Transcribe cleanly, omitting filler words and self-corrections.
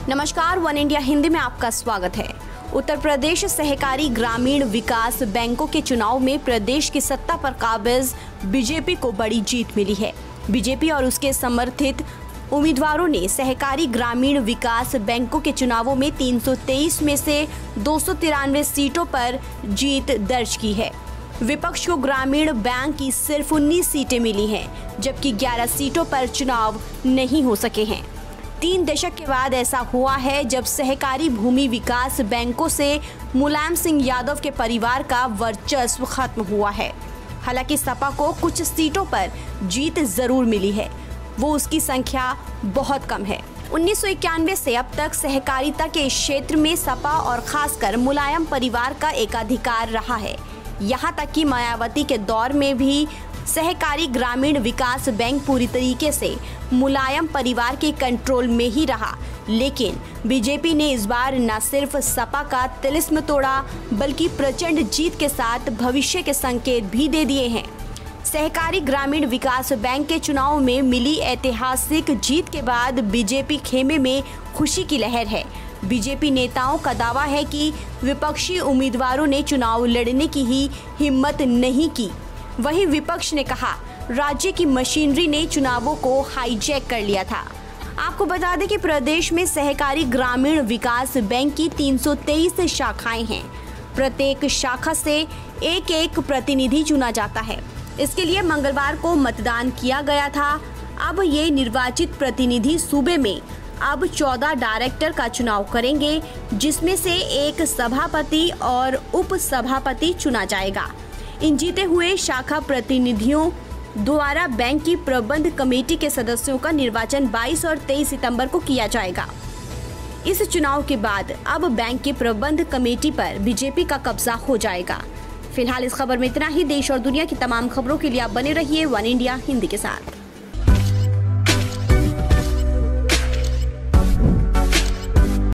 नमस्कार, one India Hindi में आपका स्वागत है। उत्तर प्रदेश सहकारी ग्रामीण विकास बैंकों के चुनाव में प्रदेश की सत्ता पर काबिज बीजेपी को बड़ी जीत मिली है। बीजेपी और उसके समर्थित उम्मीदवारों ने सहकारी ग्रामीण विकास बैंकों के चुनावों में 323 में से 293 सीटों पर जीत दर्ज की है। विपक्ष को ग्रामीण बैंक की सिर्फ 19 सीटें मिली हैं, जबकि 11 सीटों पर चुनाव नहीं हो सके हैं। 3 दशक के बाद ऐसा हुआ है जब सहकारी भूमि विकास बैंकों से मुलायम सिंह यादव के परिवार का वर्चस्व खत्म हुआ है। हालांकि सपा को कुछ सीटों पर जीत जरूर मिली है, वो उसकी संख्या बहुत कम है। 1991 से अब तक सहकारिता के क्षेत्र में सपा और खासकर मुलायम परिवार का एकाधिकार रहा है। यहाँ तक कि मायावती के दौर में भी सहकारी ग्रामीण विकास बैंक पूरी तरीके से मुलायम परिवार के कंट्रोल में ही रहा। लेकिन बीजेपी ने इस बार न सिर्फ सपा का तिलिस्म तोड़ा, बल्कि प्रचंड जीत के साथ भविष्य के संकेत भी दे दिए हैं। सहकारी ग्रामीण विकास बैंक के चुनाव में मिली ऐतिहासिक जीत के बाद बीजेपी खेमे में खुशी की लहर है। बीजेपी नेताओं का दावा है कि विपक्षी उम्मीदवारों ने चुनाव लड़ने की ही हिम्मत नहीं की। वहीं विपक्ष ने कहा, राज्य की मशीनरी ने चुनावों को हाईजैक कर लिया था। आपको बता दें कि प्रदेश में सहकारी ग्रामीण विकास बैंक की 323 शाखाएं हैं। प्रत्येक शाखा से एक प्रतिनिधि चुना जाता है। इसके लिए मंगलवार को मतदान किया गया था। अब ये निर्वाचित प्रतिनिधि सूबे में अब 14 डायरेक्टर का चुनाव करेंगे, जिसमें से एक सभापति और उप सभापति चुना जाएगा। इन जीते हुए शाखा प्रतिनिधियों द्वारा बैंक की प्रबंध कमेटी के सदस्यों का निर्वाचन 22 और 23 सितंबर को किया जाएगा। इस चुनाव के बाद अब बैंक की प्रबंध कमेटी पर बीजेपी का कब्जा हो जाएगा। फिलहाल इस खबर में इतना ही। देश और दुनिया की तमाम खबरों के लिए आप बने रहिए वन इंडिया हिंदी के साथ।